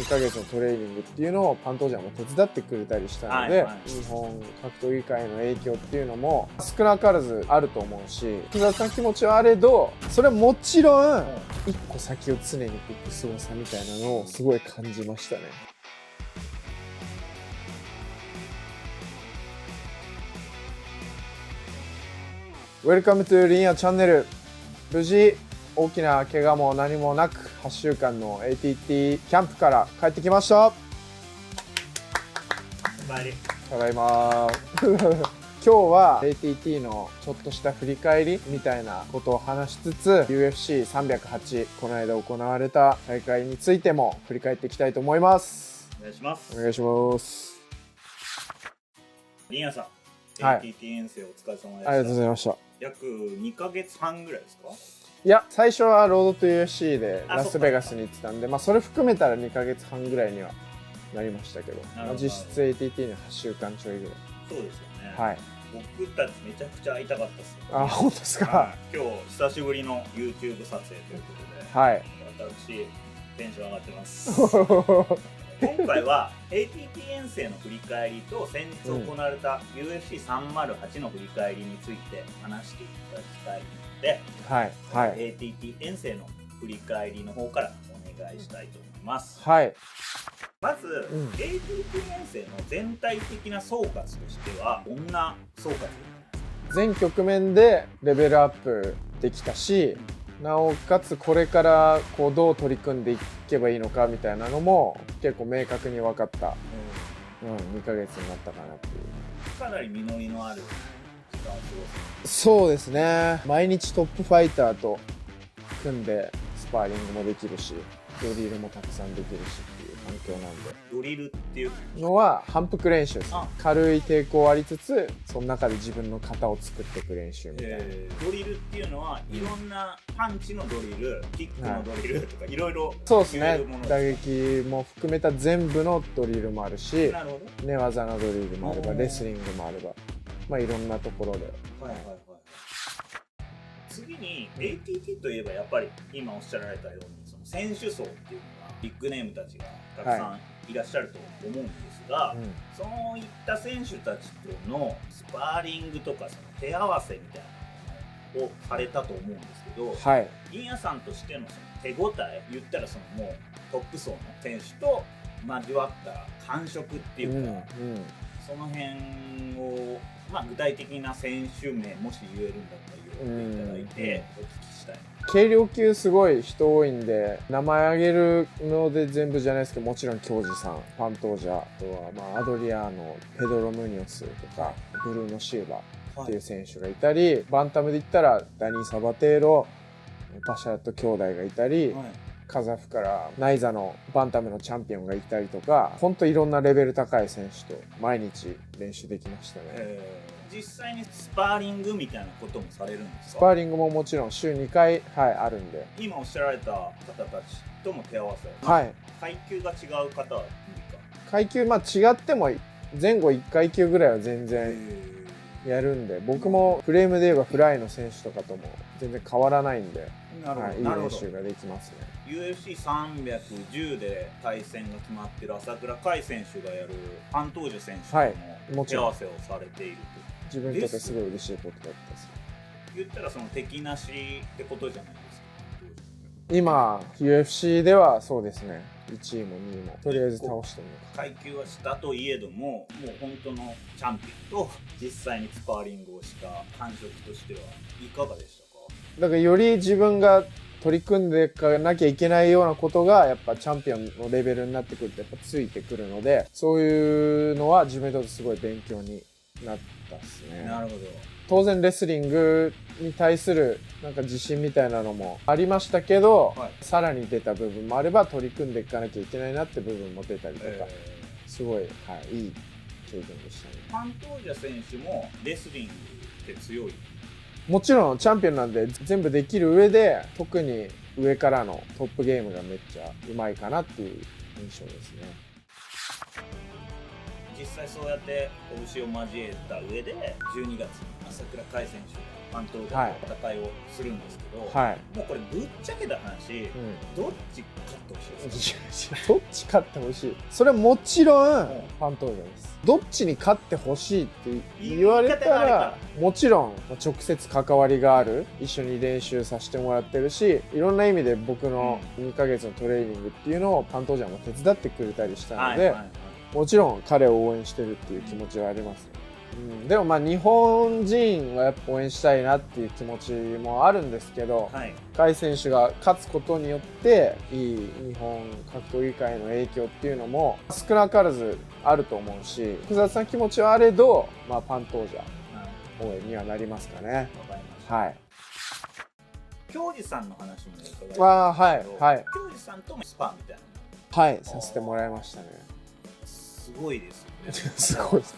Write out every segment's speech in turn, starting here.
ヶ月のトレーニングっていうのをパントージャーも手伝ってくれたりしたので、日本格闘技界の影響っていうのも少なからずあると思うし、複雑な気持ちはあれど、それはもちろん一個先を常に行く凄さみたいなのをすごい感じましたね。Welcome to リンヤチャンネル。無事大きな怪我も何もなく8週間の ATT キャンプから帰ってきました。ただいま今日は ATT のちょっとした振り返りみたいなことを話しつつ UFC308 この間行われた大会についても振り返っていきたいと思います。お願いします。お願いします。リンヤさん、はい、ATT 遠征お疲れ様でした。ありがとうございました。約2ヶ月半ぐらいですか？いや、最初はロードトゥ UFC でラスベガスに行ってたんで、それ含めたら2ヶ月半ぐらいにはなりましたけど、実質 ATT に8週間ちょいぐらい。そうですよね。はい。僕たちめちゃくちゃ会いたかったですよ。あ、本当ですか。今日久しぶりの YouTube 撮影ということで、はい。私テンション上がってます。今回は ATT 遠征の振り返りと先日行われた UFC308 の振り返りについて話していただきたいので、はいはい、ATT 遠征の振り返りの方からお願いしたいと思います。はい。まず、ATT 遠征の全体的な総括としてはどんな総括？全局面でレベルアップできたし、なおかつこれからこうどう取り組んでいけばいいのかみたいなのも結構明確に分かった、2ヶ月になったかなっていう。かなり実りのある時間を過ごす。そうですね。毎日トップファイターと組んでスパーリングもできるし、ドリルもたくさんできるしっていう環境なんで。ドリルっていうのは反復練習です。軽い抵抗ありつつ、その中で自分の型を作っていく練習みたいな。ドリルっていうのはいろんなパンチのドリル、キックのドリルとかいろいろ。そうですね。打撃も含めた全部のドリルもあるし、寝技のドリルもあれば、レスリングもあれば、いろんなところで。次に ATT といえばやっぱり今おっしゃられたようにその選手層っていうのがビッグネームたちがたくさんいらっしゃると思うんですが、そういった選手たちとのスパーリングとかその手合わせみたいなのをされたと思うんですけど、リンヤさんとしてのその手応え、言ったらそのもうトップ層の選手と交わった感触っていうか、その辺を具体的な選手名もし言えるんだったら言っていただいてお聞きしたい。軽量級すごい人多いんで名前挙げるので全部じゃないですけど、もちろん京治さん、パントージャ、あとはアドリアーノ、ペドロ・ムニョスとかブルーノ・シューバーっていう選手がいたり、バンタムで言ったらダニー・サバテーロ、パシャット兄弟がいたり、カザフからナイザのバンタムのチャンピオンがいたりとか、ほんといろんなレベル高い選手と毎日練習できましたね。実際にスパーリングみたいなこともされるんですか？スパーリングももちろん週2回、あるんで。今おっしゃられた方たちとも手合わせ、階級が違う方は無理か？階級違っても前後1階級ぐらいは全然やるんで、僕もフレームで言えばフライの選手とかとも全然変わらないんで、いい練習ができますね。UFC310 で対戦が決まってる朝倉海選手がやるパントージャ選手とも手合わせをされていると。自分にとってすごい嬉しいことだったです。言ったらその敵なしってことじゃないですか。今 UFC ではそうですね。1位も2位もとりあえず倒してみよう。階級は下といえども、もう本当のチャンピオンと実際にスパーリングをした感触としてはいかがでしたか？だからより自分が取り組んでいかなきゃいけないようなことがやっぱチャンピオンのレベルになってくるとやっぱついてくるので、そういうのは自分にとってすごい勉強になったっすね。なるほど。当然レスリングに対するなんか自信みたいなのもありましたけど、さらに出た部分もあれば取り組んでいかなきゃいけないなって部分も出たりとか、すごい、いい経験でしたね。パントージャ選手もレスリングって強い？もちろんチャンピオンなんで全部できる上で、特に上からのトップゲームがめっちゃうまいかなっていう印象ですね。実際そうやって拳を交えた上で12月に朝倉海選手がファントージ戦いをするんですけど、はい、もうこれぶっちゃけた話、どっち勝ってほしいですか？どっち勝ってほしい、それはもちろんファントージャです。どっちに勝ってほしいって言われたら、もちろん直接関わりがある、一緒に練習させてもらってるし、いろんな意味で僕の2ヶ月のトレーニングっていうのをファントージャも手伝ってくれたりしたので、もちろん彼を応援してるっていう気持ちはありますね。でもまあ日本人はやっぱ応援したいなっていう気持ちもあるんですけど、甲斐選手が勝つことによっていい日本格闘技界の影響っていうのも少なからずあると思うし、複雑な気持ちはあれど、まあ、ファントージャ応援にはなりますかね。はい。京二さんの話も伺いましたけど、京二さんともスパみたいな、はい、させてもらいましたね。すごいですよね。すごいです。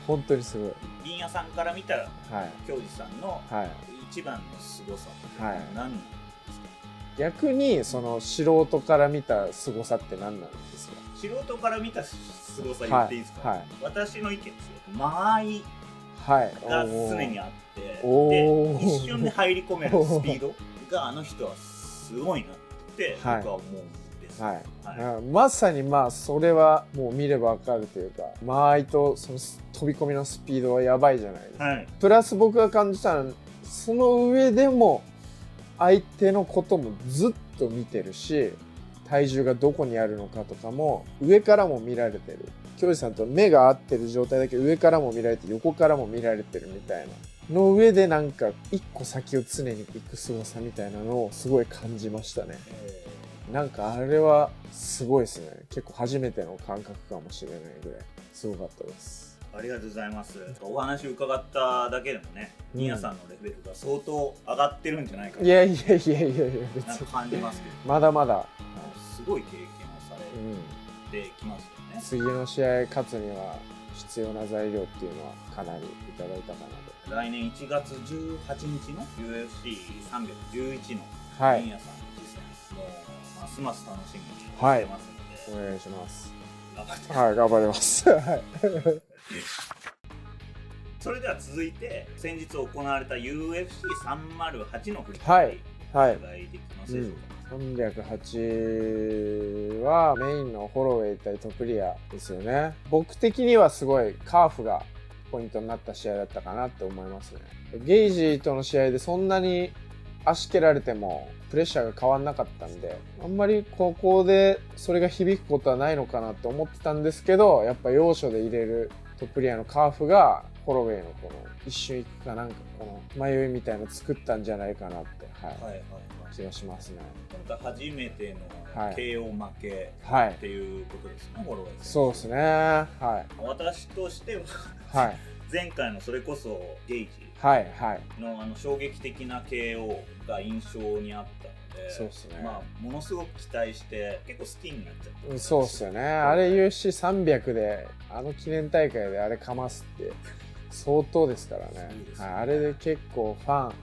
本当にすごい。銀谷さんから見たら、京二さんの一番の凄さって何なんですか？逆にその素人から見た凄さって何なんですか？素人から見た凄さ言っていいですか？私の意見ですよ。間合いが常にあって、で一瞬で入り込めるスピードがあの人はすごいなって僕は思うんです。まさにまあそれはもう見れば分かるというか、間合いとその飛び込みのスピードはやばいじゃないですか。プラス僕が感じたのは、その上でも相手のこともずっと見てるし、体重がどこにあるのかとかも上からも見られてる。京二さんと目が合ってる状態だけ上からも見られて横からも見られてるみたいなの上で、なんか一個先を常に行く凄さみたいなのをすごい感じましたね。なんかあれはすごいですね。結構初めての感覚かもしれないぐらいすごかったです。ありがとうございます。お話伺っただけでもね、ニアさんのレベルが相当上がってるんじゃないかな。いや別に感じますけど、まだまだすごい経験をされてきますよね。次の試合勝つには必要な材料っていうのはかなりいただいたかなと。来年1月18日の UFC311 のニアさんの実戦、もうますます楽しみにしてますので、お願いします。頑張ります。頑張ります。それでは続いて先日行われた UFC308 の振り返りお願いできますでしょうか。308はメインのホロウェイ対トプリアですよね。僕的にはすごいカーフがポイントになった試合だったかなって思いますね。ゲイジとの試合でそんなに足蹴られてもプレッシャーが変わんなかったんで、あんまりここでそれが響くことはないのかなって思ってたんですけど、やっぱ要所で入れるトプリアのカーフがホロウェイのこの一瞬いくかなんかこの迷いみたいの作ったんじゃないかなって、気がしますね。今回初めての KO 負けっていうことですね、ホロウェイ選手。そうですね。私としては、前回のそれこそゲイジの衝撃的な KO が印象にあったので、そうですね。ものすごく期待して結構好きになっちゃった。そうですよね。あれ UFC300 で記念大会であれかますって相当ですからね。あれで結構ファン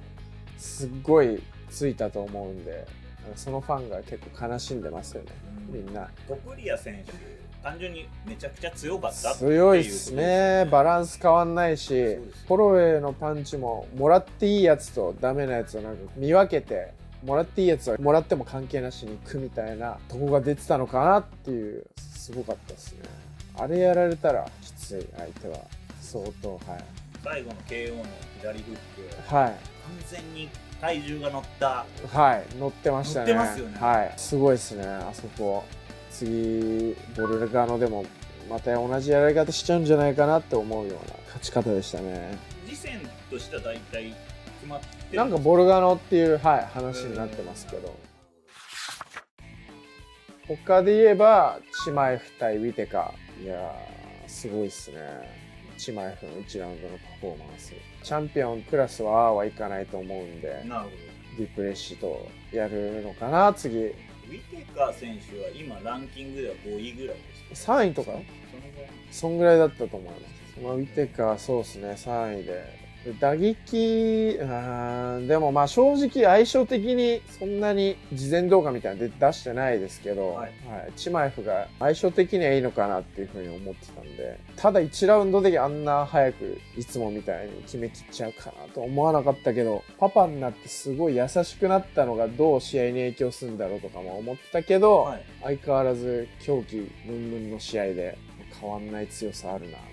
すっごいついたと思うんで、そのファンが結構悲しんでますよね、みんな。トプリア選手単純にめちゃくちゃ強かったっていう。強いですね。バランス変わんないし、ホロウェイのパンチももらっていいやつとダメなやつをなんか見分けて、もらっていいやつはもらっても関係なしに行くみたいなとこが出てたのかなっていう、すごかったですね。あれやられたらきつい、相手は相当。最後の KO の左フック、完全に体重が乗った、乗ってましたね。乗ってますよね。すごいですね、あそこ。次ボルガノでもまた同じやられ方しちゃうんじゃないかなって思うような勝ち方でしたね。次戦としては大体決まってる、なんかボルガノっていう、話になってますけど、他で言えばチマエフ対ウィテカ、いやーすごいっすね。チマエフの1ラウンドのパフォーマンス、チャンピオンクラスははいかないと思うんで、ディプレッシとやるのかな。次ウィテカ選手は今ランキングでは5位ぐらいですか。3位とかそんぐらいだったと思います。ウィテカそうですね、3位で打撃、でもまあ正直相性的にそんなに事前動画みたいなの出してないですけど、チマエフが相性的にはいいのかなっていうふうに思ってたんで、ただ1ラウンドであんな早くいつもみたいに決めきっちゃうかなと思わなかったけど、パパになってすごい優しくなったのがどう試合に影響するんだろうとかも思ってたけど、相変わらず狂気ムンムンの試合で変わんない強さあるなみたいな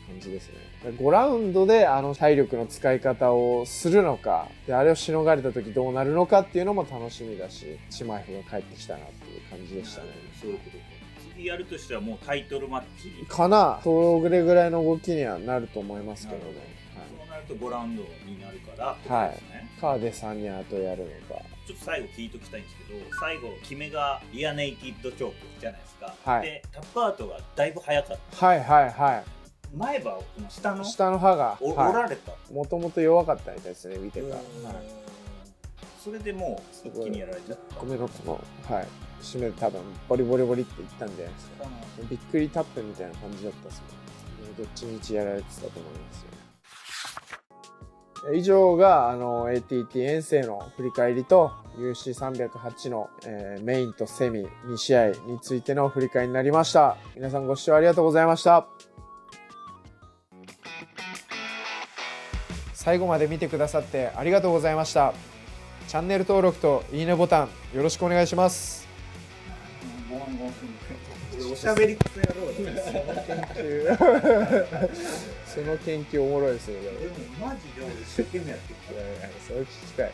感じですね。5ラウンドであの体力の使い方をするのか、であれをしのがれた時どうなるのかっていうのも楽しみだし、チマエフが帰ってきたなっていう感じでしたね。そういうことか。次やるとしたらもうタイトルマッチかな、それぐらいの動きにはなると思いますけどね。そうなると5ラウンドになるからってことですね。カーで3ニャーとやるのか。ちょっと最後聞いときたいんですけど、最後決めがリアネイキッドチョークじゃないですか。でタップアウトがだいぶ早かった。前歯をこの下の歯が折られた。もともと弱かったみたいですね、見てた。それでもう一気にやられちゃった。ごめんのとの締めで多分ボリボリボリっていったんじゃないですか。びっくりタップみたいな感じだったですね。どっちみちやられてたと思いますよ。以上がATT 遠征の振り返りと UC308 の、メインとセミ2試合についての振り返りになりました。皆さんご視聴ありがとうございました。最後まで見てくださってありがとうございました。チャンネル登録といいねボタンよろしくお願いします。おしゃべりくそ野郎その研究おもろいですね。でもマジで俺一生懸命やってるから。それ聞きたい。